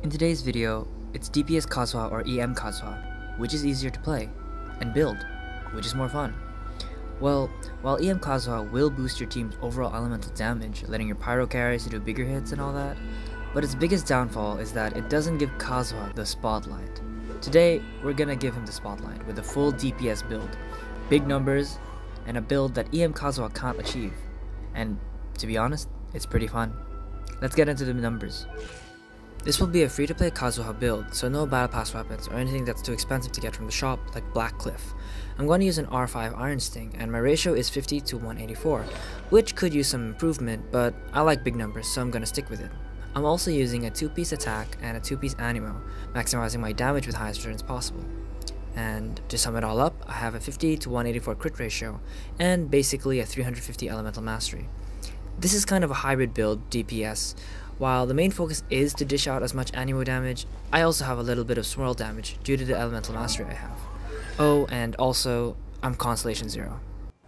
In today's video, it's DPS KAZUHA or EM KAZUHA, which is easier to play, and build, which is more fun. Well, while EM KAZUHA will boost your team's overall elemental damage, letting your pyro carries to do bigger hits and all that, but its biggest downfall is that it doesn't give KAZUHA the spotlight. Today, we're gonna give him the spotlight with a full DPS build, big numbers, and a build that EM KAZUHA can't achieve. And to be honest, it's pretty fun. Let's get into the numbers. This will be a free-to-play KAZUHA build, so no battle pass weapons or anything that's too expensive to get from the shop like Black Cliff. I'm going to use an R5 Iron Sting, and my ratio is 50 to 184, which could use some improvement, but I like big numbers, so I'm going to stick with it. I'm also using a 2-piece attack and a 2-piece anemo, maximizing my damage with highest returns possible. And to sum it all up, I have a 50 to 184 crit ratio, and basically a 350 elemental mastery. This is kind of a hybrid build, DPS. While the main focus is to dish out as much anemo damage, I also have a little bit of swirl damage due to the elemental mastery I have. Oh, and also, I'm Constellation 0.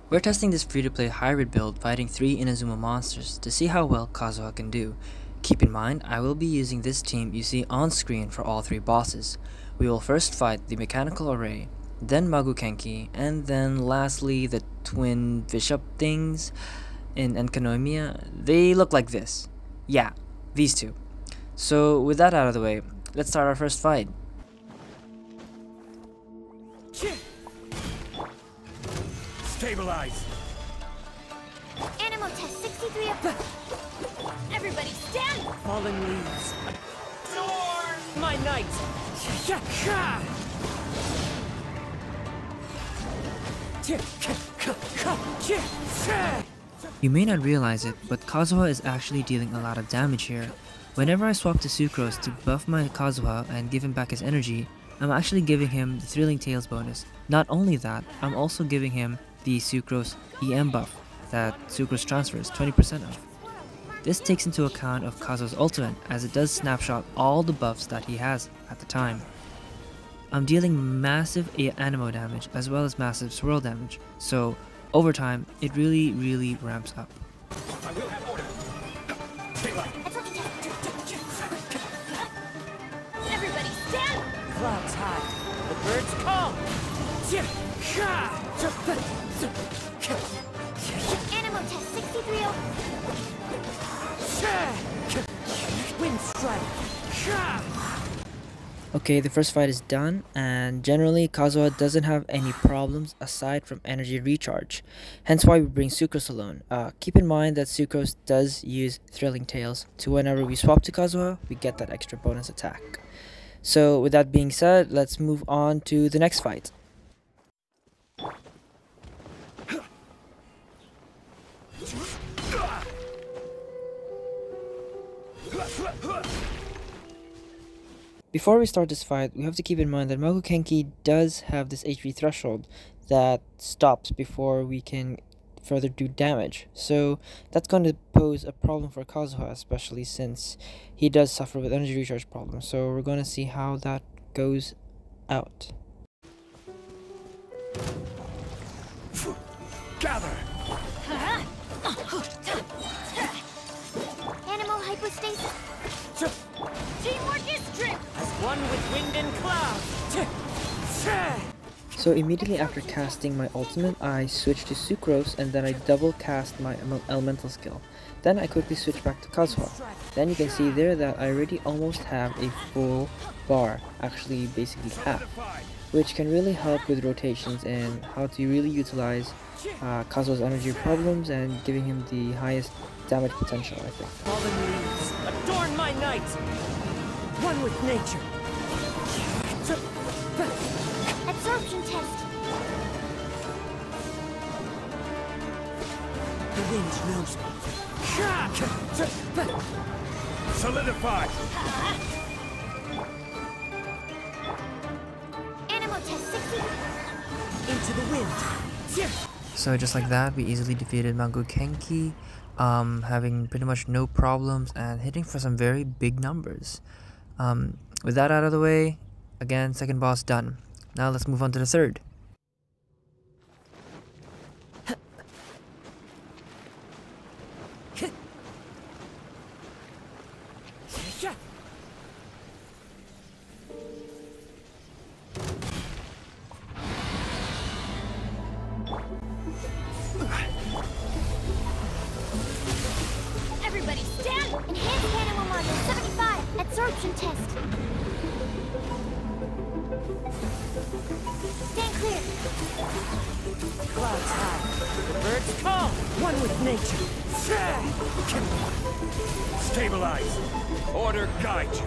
We're testing this free-to-play hybrid build fighting 3 Inazuma monsters to see how well KAZUHA can do. Keep in mind, I will be using this team you see on screen for all 3 bosses. We will first fight the Mechanical Array, then Magukenki, and then lastly the twin bishop things in Enkanomiya. They look like this. Yeah, these two. So with that out of the way, let's start our first fight. Stabilize. Animal test 63 up. Everybody stand. Fallen leaves. Adorn my knight. You may not realize it, but KAZUHA is actually dealing a lot of damage here. Whenever I swap to Sucrose to buff my KAZUHA and give him back his energy, I'm actually giving him the Thrilling Tales bonus. Not only that, I'm also giving him the Sucrose EM buff that Sucrose transfers 20% of. This takes into account of KAZUHA's ultimate, as it does snapshot all the buffs that he has at the time. I'm dealing massive anemo damage as well as massive swirl damage, so over time, it really ramps up. I will have order. Everybody stand. Clouds high. The birds call. Animal test 63 up. Wind strike. Okay, the first fight is done, and generally KAZUHA doesn't have any problems aside from energy recharge, hence why we bring Sucrose alone. Keep in mind that Sucrose does use Thrilling Tales, so whenever we swap to KAZUHA, we get that extra bonus attack. So with that being said, let's move on to the next fight. Before we start this fight, we have to keep in mind that Magukenki does have this HP threshold that stops before we can further do damage. So that's going to pose a problem for KAZUHA, especially since he does suffer with energy recharge problems. So we're going to see how that goes out. Gather. Animal hypostasis. Teamwork is strength. As one with wind and cloud. So immediately after casting my ultimate, I switch to Sucrose and then I double cast my elemental skill. Then I quickly switch back to KAZUHA. Then you can see there that I already almost have a full bar, actually basically half, which can really help with rotations and how to really utilize KAZUHA's energy problems and giving him the highest damage potential, I think. Fallen leaves. Adorn my night. One with nature. Absorption test. The wind knows me. Solidify. Animal test 60. Into the wind. So just like that, we easily defeated Magukenki, having pretty much no problems and hitting for some very big numbers. With that out of the way, again, second boss done. Now let's move on to the third. Absorption test. Stand clear. Clouds high. The birds come. One with nature. Stabilize. Order guide you.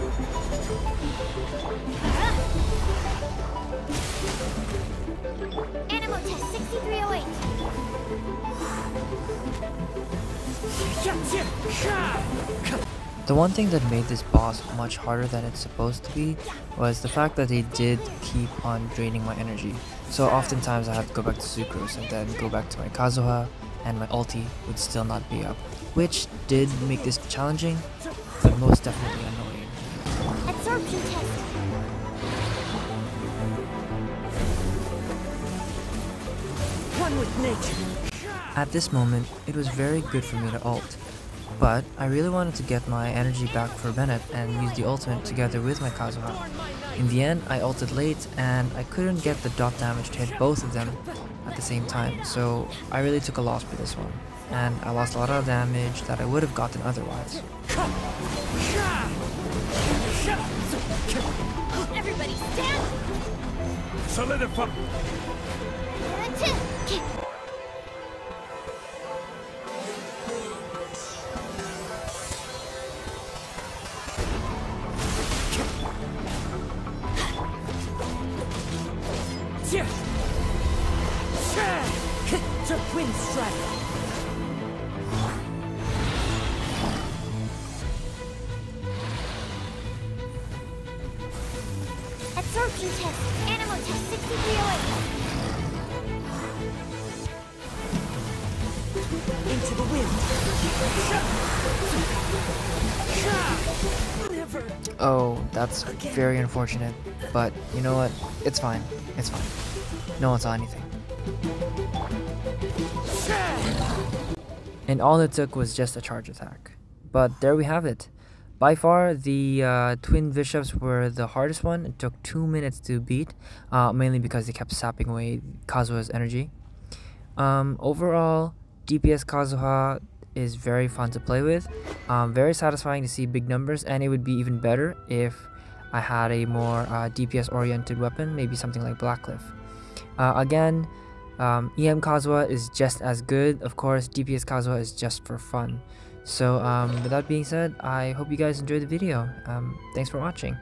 Animal test 6308. The one thing that made this boss much harder than it's supposed to be was the fact that they did keep on draining my energy. So oftentimes I had to go back to Sucrose and then go back to my Kazuha, and my ulti would still not be up, which did make this challenging, but most definitely annoying. Absorption test. One with nature. At this moment, it was very good for me to ult, but I really wanted to get my energy back for Bennett and use the ultimate together with my Kazuha. In the end, I ulted late and I couldn't get the dot damage to hit both of them at the same time, so I really took a loss for this one, and I lost a lot of damage that I would have gotten otherwise. Everybody stand. Solidify. To Wind Strike. Absorption test. Animal test 6308. Into the wind. Never. Oh, that's very unfortunate, but you know what? It's fine. It's fine. No one saw anything. And all it took was just a charge attack. But there we have it. By far, the twin bishops were the hardest one. It took 2 minutes to beat, mainly because they kept sapping away Kazuha's energy. Overall, DPS Kazuha is very fun to play with, very satisfying to see big numbers, and it would be even better if I had a more DPS oriented weapon, maybe something like Blackcliff. Again, EM Kazuha is just as good. Of course, DPS Kazuha is just for fun. So with that being said, I hope you guys enjoyed the video. Thanks for watching,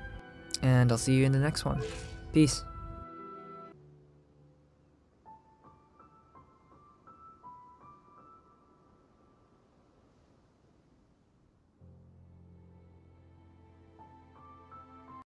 and I'll see you in the next one. Peace.